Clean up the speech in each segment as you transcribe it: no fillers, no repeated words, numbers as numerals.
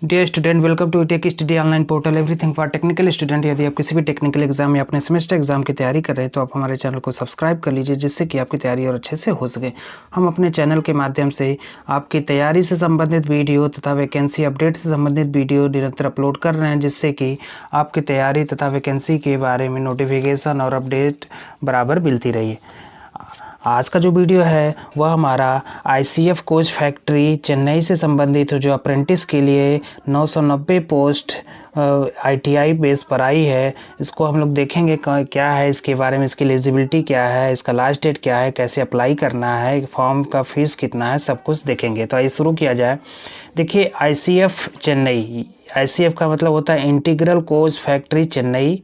Dear student, welcome to tech study online portal everything for technical student. यदि आप किसी भी टेक्निकल एग्जाम या अपने सेमेस्टर एग्जाम की तैयारी कर रहे हैं तो आप हमारे चैनल को सब्सक्राइब कर लीजिए, जिससे कि आपकी तैयारी और अच्छे से हो सके। हम अपने चैनल के माध्यम से आपकी तैयारी से संबंधित वीडियो तथा वैकेंसी अपडेट से संबंधित वीडियो निरंतर अपलोड कर रहे हैं, जिससे कि आपकी तैयारी तथा वैकेंसी के बारे में नोटिफिकेशन और अपडेट बराबर मिलती रही। आज का जो वीडियो है वह हमारा ICF कोच फैक्ट्री चेन्नई से संबंधित जो अप्रेंटिस के लिए 990 पोस्ट ITI बेस पर आई है, इसको हम लोग देखेंगे क्या है इसके बारे में, इसकी एलिजिबिलिटी क्या है, इसका लास्ट डेट क्या है, कैसे अप्लाई करना है, फॉर्म का फीस कितना है, सब कुछ देखेंगे। तो आइए शुरू किया जाए। देखिए, ICF चेन्नई, ICF का मतलब होता है integral coach factory Chennai,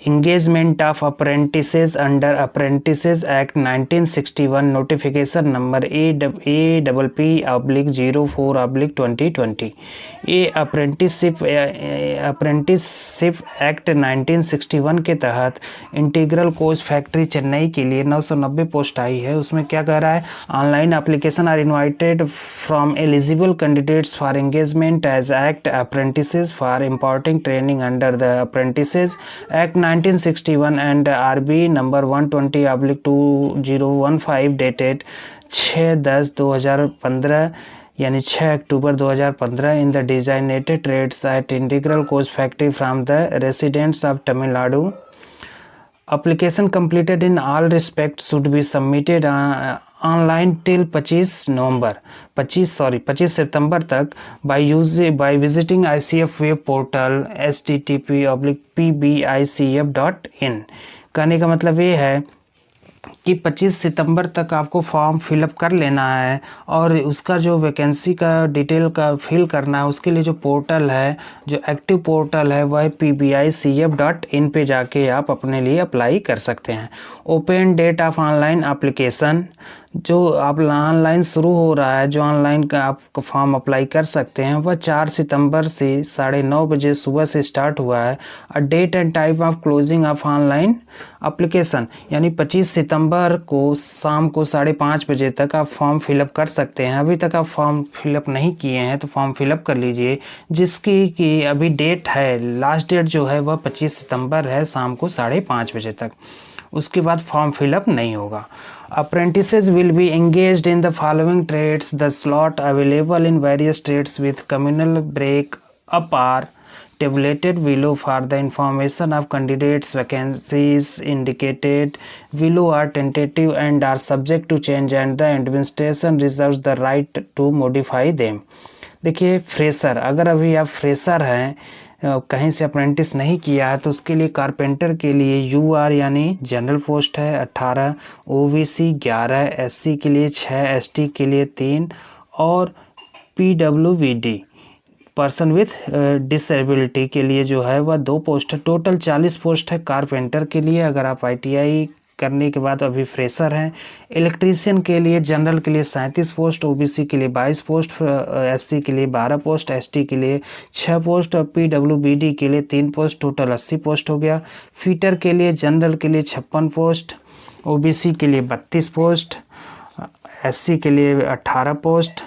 engagement of apprentices under Apprentices Act 1961, notification number APP/04/2020। ये अप्रेंटिसशिप एक्ट 1961 के तहत इंटीग्रल कोच फैक्ट्री चेन्नई के लिए 990 पोस्ट आई है। उसमें क्या कह रहा है, online application are invited from eligible candidates for engagement as act apprentices for imparting training under the apprentices act 1961 and RB number 120/2015 dated 6/10/2015 यानी 6 अक्टूबर 2015 in the designated trades at Integral Coach Factory from the residents of Tamil Nadu. Application completed in all respects should be submitted online till 25 सितंबर तक by visiting ICF web portal http://pbicf.in। कहने का मतलब ये है कि 25 सितंबर तक आपको फॉर्म फिलअप कर लेना है, और उसका जो वैकेंसी का डिटेल का फिल करना है, उसके लिए जो पोर्टल है, जो एक्टिव पोर्टल है, वह pbicf.in पे जाके आप अपने लिए अप्लाई कर सकते हैं। Open date of online application, जो आप ऑनलाइन शुरू हो रहा है, जो ऑनलाइन का आप फॉर्म अप्लाई कर सकते हैं, वह 4 सितंबर से 9:30 बजे सुबह से स्टार्ट हुआ है। Date and time of closing of online application, यानी 25 सितंबर को शाम को 5:30 बजे तक आप फॉर्म फिलअप कर सकते हैं। अभी तक आप फॉर्म फिलअप नहीं किए हैं तो फॉर्म फिलअप कर लीजिए, जिसकी कि अभी डेट है, लास्ट डेट जो है वह 25 सितंबर है, शाम को 5:30 बजे तक। उसके बाद फॉर्म फिलअप नहीं होगा। Apprentices will be engaged in the following trades. The slot available in various trades with communal break up are tabulated below. For the information of candidates, vacancies indicated below are tentative and are subject to change, and the administration reserves the right to modify them. देखिए, fresher, अगर अभी आप fresher हैं, कहीं से apprentice नहीं किया है, तो उसके लिए कारपेंटर के लिए UR यानी जनरल पोस्ट है 18, OBC 11, SC के लिए 6, ST के लिए 3 और PWBD पर्सन विथ डिसेबिलिटी के लिए जो है वह 2 पोस्ट है। टोटल 40 पोस्ट है कारपेंटर के लिए, अगर आप ITI करने के बाद अभी फ्रेशर हैं। इलेक्ट्रीशियन के लिए जनरल के लिए 37 पोस्ट, OBC के लिए 22 पोस्ट, SC के लिए 12 पोस्ट, ST के लिए 6 पोस्ट और PWBD के लिए 3 पोस्ट, टोटल 80 पोस्ट हो गया। फीटर के लिए जनरल के लिए 56 पोस्ट, OBC के लिए 32 पोस्ट, SC के लिए 18 पोस्ट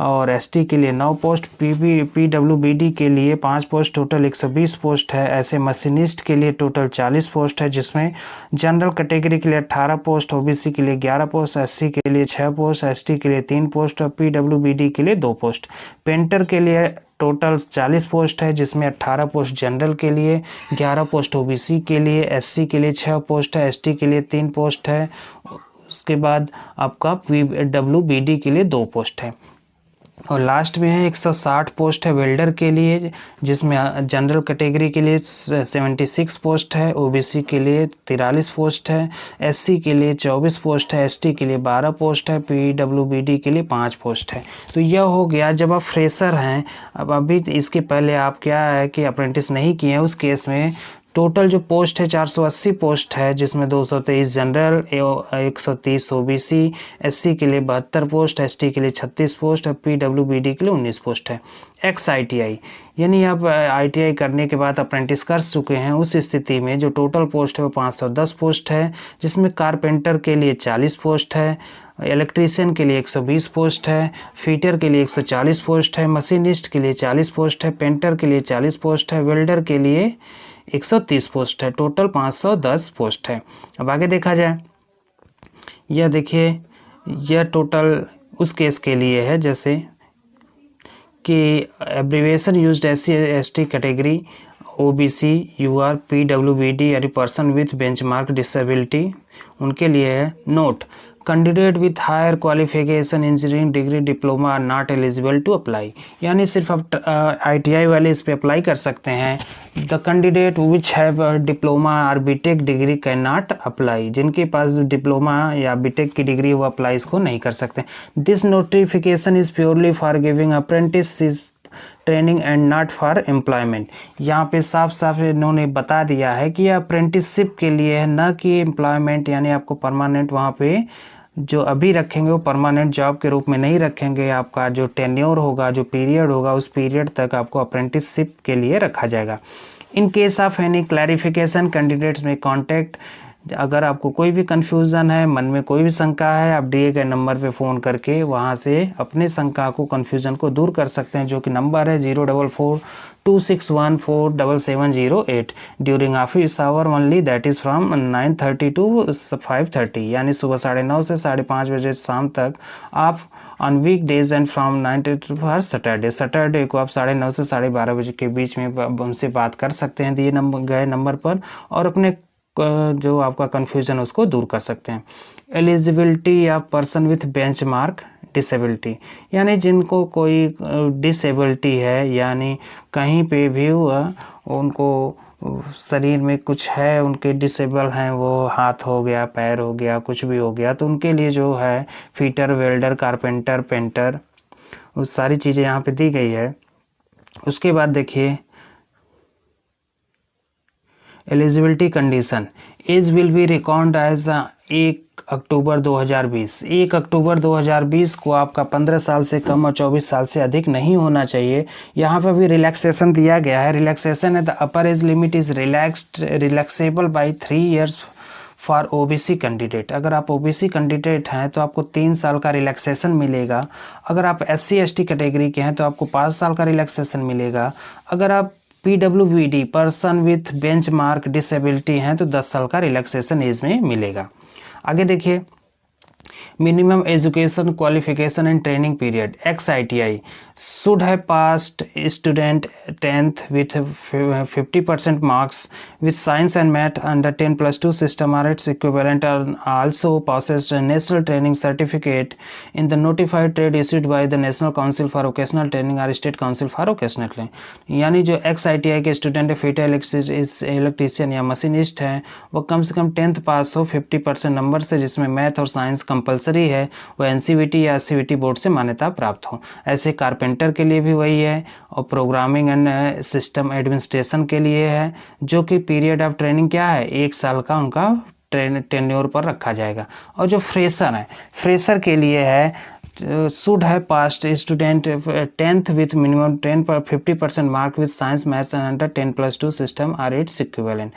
और ST के लिए 9 पोस्ट, PWBD के लिए 5 पोस्ट, टोटल 120 पोस्ट है। ऐसे मशीनिस्ट के लिए टोटल 40 पोस्ट है, जिसमें जनरल कैटेगरी के लिए 18 पोस्ट, OBC के लिए 11 पोस्ट, SC के लिए 6 पोस्ट, ST के लिए 3 पोस्ट और PWBD के लिए 2 पोस्ट। पेंटर के लिए टोटल 40 पोस्ट है, जिसमें 18 पोस्ट जनरल के लिए, 11 पोस्ट OBC के लिए, SC के लिए 6 पोस्ट है, ST के लिए 3 पोस्ट है। उसके बाद आपका PWBD के लिए 2 पोस्ट है। और लास्ट में है 160 पोस्ट है वेल्डर के लिए, जिसमें जनरल कैटेगरी के लिए 76 पोस्ट है, OBC के लिए 43 पोस्ट है, SC के लिए 24 पोस्ट है, ST के लिए 12 पोस्ट है, PWBD के लिए 5 पोस्ट है। तो यह हो गया जब आप फ्रेशर हैं। अब अभी इसके पहले आप क्या है कि अप्रेंटिस नहीं किए हैं, उस केस में टोटल जो पोस्ट है 480 पोस्ट है, जिसमें 223 जनरल, 130 ओबीसी, एससी के लिए 72 पोस्ट, एसटी के लिए 36 पोस्ट और पीडब्ल्यूबीडी के लिए 19 पोस्ट है। एक्स आईटीआई यानी आप आईटीआई करने के बाद अप्रेंटिस कर चुके हैं, उस स्थिति में जो टोटल पोस्ट है वो 510 पोस्ट है, जिसमें कारपेंटर के लिए 40 पोस्ट है, इलेक्ट्रीशियन के लिए 120 पोस्ट है, फीटर के लिए 140 पोस्ट है, मशीनिस्ट के लिए 40 पोस्ट है, पेंटर के लिए 40 पोस्ट है, वेल्डर के लिए 130 पोस्ट है। टोटल 510 पोस्ट है। अब आगे देखा जाए, यह देखिए, यह टोटल उस केस के लिए है जैसे कि abbreviation used SC ST category, OBC, UR, पीडब्ल्यूबीडी यानी पर्सन विथ बेंचमार्क डिसेबिलिटी, उनके लिए है। Note, candidate with higher qualification engineering degree diploma are not eligible to apply, यानी सिर्फ आप आईटीआई वाले इस पे अप्लाई कर सकते हैं। The candidate which have diploma और BTech degree can not apply, जिनके पास डिप्लोमा या बीटेक की डिग्री वो अप्लाई इसको नहीं कर सकते। This notification is purely for giving apprentice training and not for employment. यहाँ पे साफ साफ इन्होंने बता दिया है कि यह अप्रेंटिसशिप के लिए है, न कि एम्प्लॉयमेंट, यानी आपको परमानेंट वहाँ पे जो अभी रखेंगे वो परमानेंट जॉब के रूप में नहीं रखेंगे। आपका जो टेन्योर होगा, जो पीरियड होगा, उस पीरियड तक आपको अप्रेंटिसशिप के लिए रखा जाएगा। In case of any clarification candidates में कॉन्टैक्ट, अगर आपको कोई भी कन्फ्यूज़न है, मन में कोई भी शंका है, आप दिए गए नंबर पे फ़ोन करके वहाँ से अपने शंका को, कन्फ्यूज़न को दूर कर सकते हैं, जो कि नंबर है 04426147708 during office hour only, that is from 9:30 to 5:30, यानी सुबह 9:30 से 5:30 बजे शाम तक आप on weekdays and from 9 to हर सैटरडे को आप 9:30 से 12:30 बजे के बीच में उनसे बात कर सकते हैं दिए गए नंबर पर, और अपने जो आपका कन्फ्यूजन उसको दूर कर सकते हैं। Eligibility of person with benchmark disability, यानी जिनको कोई डिसेबिलिटी है, यानी कहीं पे भी उनको शरीर में कुछ है, उनके डिसेबल हैं, वो हाथ हो गया, पैर हो गया, कुछ भी हो गया, तो उनके लिए जो है फीटर, वेल्डर, कारपेंटर, पेंटर, वो सारी चीज़ें यहाँ पे दी गई है। उसके बाद देखिए eligibility condition, age will be record as 1 अक्टूबर 2020। 1 अक्टूबर 2020 को आपका 15 साल से कम और 24 साल से अधिक नहीं होना चाहिए। यहाँ पर भी रिलैक्सेशन दिया गया है। रिलैक्सेशन है the upper age limit is relaxable by 3 years for OBC candidate. अगर आप ओबीसी कैंडिडेट हैं तो आपको 3 साल का रिलैक्सेशन मिलेगा। अगर आप एससी एसटी कैटेगरी के हैं तो आपको 5 साल का रिलैक्सेशन मिलेगा। अगर आप PWBD person with benchmark disability हैं तो 10 साल का रिलैक्सेशन एज में मिलेगा। आगे देखिए, minimum education qualification and training period, x ITI should have passed student 10th with 50% marks with science and math under 10+2 system or its equivalent, and also possessed a national training certificate in the notified trade issued by the National Council for Vocational Training or State Council for Vocational Training। यानी जो x ITI के student है, fitter, electrician या machinist हैं, वो कम से कम 10th पास हो 50% number से, जिसमें मैथ और साइंस कंपलसरी है, वो एनसीवीटी या सीवीटी बोर्ड से मान्यता प्राप्त हो। ऐसे कारपेंटर के लिए भी वही है, और प्रोग्रामिंग एंड सिस्टम एडमिनिस्ट्रेशन के लिए है, जो कि पीरियड ऑफ ट्रेनिंग क्या है, 1 साल का उनका टेन्योर पर रखा जाएगा। और जो फ्रेशर है, फ्रेशर के लिए है should have passed student 10th with minimum 50% mark with science, maths and under 10+2 system or its equivalent।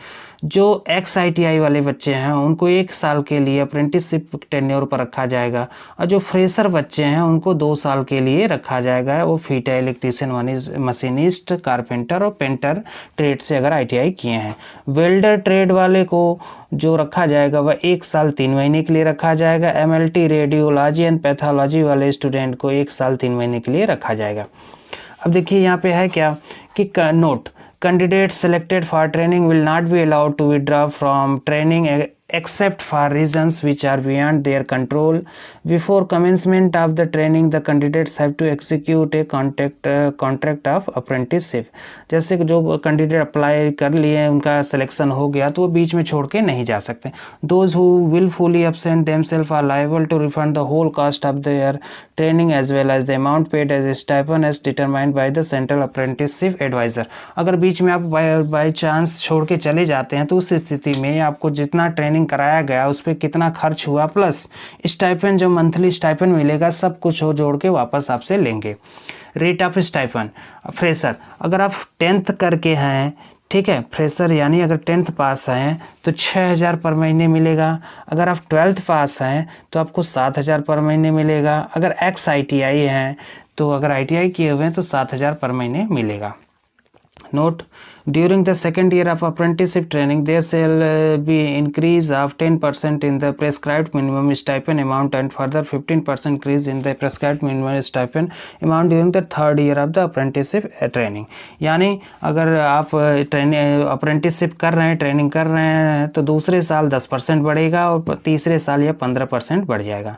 जो एक्स आईटीआई वाले बच्चे हैं उनको 1 साल के लिए अप्रेंटिसशिप टेन्योर पर रखा जाएगा, और जो फ्रेशर बच्चे हैं उनको 2 साल के लिए रखा जाएगा। वो फिटर, इलेक्ट्रीशियन, मशीनिस्ट, कारपेंटर और पेंटर ट्रेड से अगर आईटीआई किए हैं। वेल्डर ट्रेड वाले को जो रखा जाएगा वह 1 साल 3 महीने के लिए रखा जाएगा। एमएलटी, रेडियोलॉजी एंड पैथोलॉजी वाले स्टूडेंट को 1 साल 3 महीने के लिए रखा जाएगा। अब देखिए यहाँ पे है क्या कि note, candidate selected for training will not be allowed to withdraw from training except for reasons which are beyond their control. Before commencement of the training, the candidates have to execute a contract of apprenticeship. जैसे कि जो candidate apply कर लिए हैं, उनका selection हो गया तो वो बीच में छोड़ के नहीं जा सकते. Those who willfully absent themselves are liable to refund the whole cost of their training as well as the amount paid as a stipend as determined by the Central Apprenticeship Advisor. अगर बीच में आप by chance छोड़ के चले जाते हैं तो उस स्थिति में आपको जितना ट्रेनिंग कराया गया उस पर कितना खर्च हुआ प्लस स्टाइपेंड जो मंथली स्टाइपेंड मिलेगा सब कुछ हो जोड़ के वापस आपसे लेंगे. रेट ऑफ स्टाइपेंड फ्रेशर, अगर आप 10th करके हैं, ठीक है, फ्रेशर यानी अगर 10th पास हैं तो 6,000 पर महीने मिलेगा. अगर आप 12th पास हैं तो आपको 7,000 पर महीने मिलेगा. अगर एक्स ITI हैं तो अगर ITI किए हुए हैं तो 7,000 पर महीने मिलेगा. Note, during the second year of apprenticeship training, there shall be increase of 10% in the prescribed minimum stipend amount and further 15% increase in the prescribed minimum stipend amount during the third year of the apprenticeship training. यानी अगर आप apprenticeship कर रहे हैं, training कर रहे हैं तो दूसरे साल 10% बढ़ेगा और तीसरे साल यह 15% बढ़ जाएगा.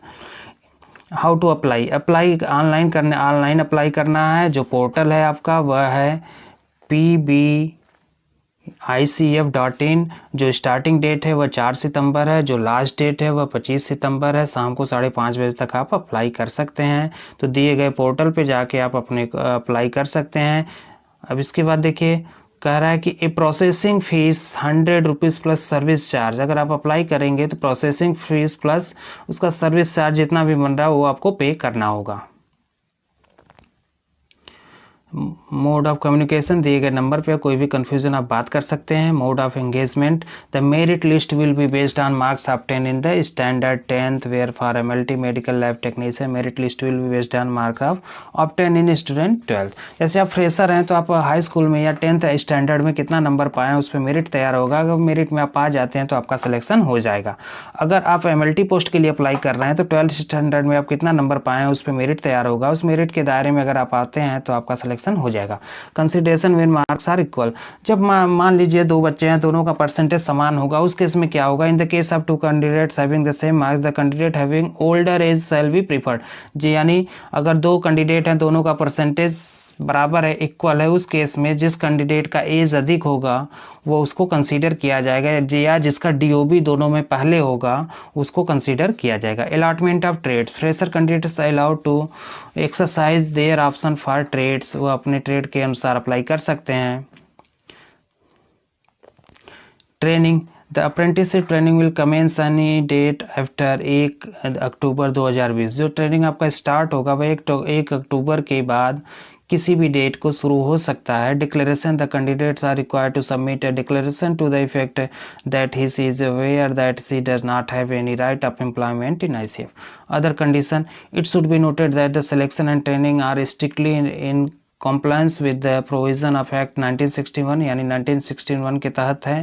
How to apply online apply करना है. जो पोर्टल है आपका वह है pbicf.in. जो स्टार्टिंग डेट है वह 4 सितंबर है, जो लास्ट डेट है वह 25 सितंबर है. शाम को 5:30 बजे तक आप अप्लाई कर सकते हैं. तो दिए गए पोर्टल पे जाके आप अपने अप्लाई कर सकते हैं. अब इसके बाद देखिए कह रहा है कि a processing fees 100 rupees plus service charge. अगर आप अप्लाई करेंगे तो प्रोसेसिंग फीस प्लस उसका सर्विस चार्ज जितना भी बन रहा है वो आपको पे करना होगा. मोड ऑफ कम्युनिकेशन दिए गए नंबर पे कोई भी कन्फ्यूजन आप बात कर सकते हैं. Mode of engagement, the merit list will be based on marks obtain in the standard 10th where for MLT medical lab technician merit list will be based on mark of obtain in student 12th. जैसे आप fresher हैं तो आप high school में या 10th standard में कितना number पाएँ उस पर मेरिट तैयार होगा. अगर मेरिट में आप आ जाते हैं तो आपका सिलेक्शन हो जाएगा. अगर आप MLT पोस्ट के लिए अप्लाई कर रहे हैं तो 12th स्टैंडर्ड में आप कितना नंबर पाएँ उस पर मेरिट तैयार होगा. उस मेरिट के दायरे में अगर आप आते हैं तो आपका सिलेक्शन हो जाएगा. Consideration when marks are equal, जब मान लीजिए 2 बच्चे हैं, दोनों का परसेंटेज समान होगा, उस केस में क्या होगा. In the case of 2 candidates having the same marks the candidate having older age shall be preferred. जी यानी अगर 2 कैंडिडेट हैं, दोनों का परसेंटेज बराबर है, इक्वल है, उस केस में जिस कैंडिडेट का एज अधिक होगा वो उसको कंसीडर किया जाएगा. या जिसका DOB दोनों में पहले होगा उसको कंसीडर किया जाएगा. Allotment of trade, fresher candidates allowed to exercise their option for trades, वो अपने ट्रेड के अनुसार अप्लाई कर सकते हैं. Training, the apprenticeship training will commence any date after 1 अक्टूबर 2020. जो ट्रेनिंग आपका स्टार्ट होगा वह 1 अक्टूबर के बाद किसी भी डेट को शुरू हो सकता है. Declaration, the candidates are required to submit a declaration to the effect that he she is aware that she does not have any right of employment in ICF. Other condition, it should be noted that the selection and training are strictly in compliance with the provision of Act 1961 यानी 1961 के तहत है.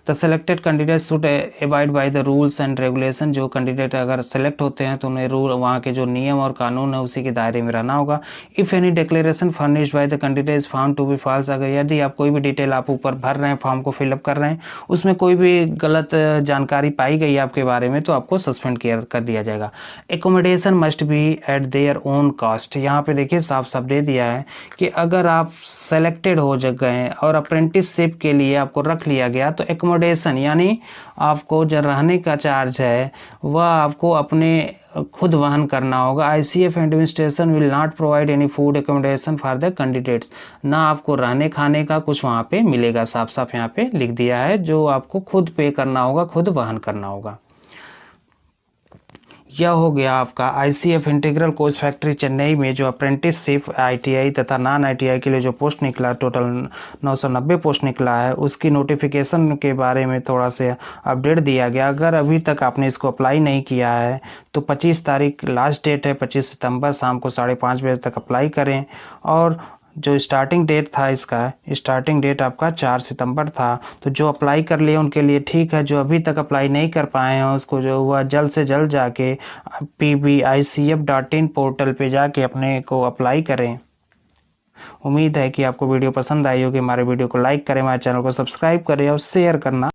The selected candidates should abide by the rules and regulation. जो candidate अगर select होते हैं तो उन्हें रूल, वहाँ के जो नियम और कानून है उसी के दायरे में रहना होगा. If any declaration furnished by the candidate is found to be false, अगर यदि आप कोई भी डिटेल आप ऊपर भर रहे हैं, फॉर्म को फिलअप कर रहे हैं, उसमें कोई भी गलत जानकारी पाई गई आपके बारे में तो आपको सस्पेंड कर दिया जाएगा. Accommodation must be at their own cost. यहाँ पे देखिए साफ साफ दे दिया है कि अगर आप सेलेक्टेड हो गए और अप्रेंटिसशिप के लिए आपको रख लिया गया तो एकोमोडेशन यानी आपको जो रहने का चार्ज है वह आपको अपने खुद वहन करना होगा. ICF administration will not provide any food accommodation for the candidates. ना आपको रहने खाने का कुछ वहाँ पे मिलेगा, साफ साफ यहाँ पे लिख दिया है, जो आपको खुद पे करना होगा, खुद वहन करना होगा. यह हो गया आपका ICF integral course factory Chennai में जो अप्रेंटिसशिप ITI तथा नॉन ITI के लिए जो पोस्ट निकला, टोटल 990 पोस्ट निकला है, उसकी नोटिफिकेशन के बारे में थोड़ा सा अपडेट दिया गया. अगर अभी तक आपने इसको अप्लाई नहीं किया है तो 25 तारीख लास्ट डेट है, 25 सितंबर शाम को 5:30 बजे तक अप्लाई करें. और जो स्टार्टिंग डेट था इसका, स्टार्टिंग डेट आपका 4 सितंबर था. तो जो अप्लाई कर लिए उनके लिए ठीक है, जो अभी तक अप्लाई नहीं कर पाए हैं उसको जो हुआ जल्द से जल्द जाके pbicf.in पोर्टल पे जाके अपने को अप्लाई करें. उम्मीद है कि आपको वीडियो पसंद आई होगी. हमारे वीडियो को लाइक करें, हमारे चैनल को सब्सक्राइब करें और शेयर करना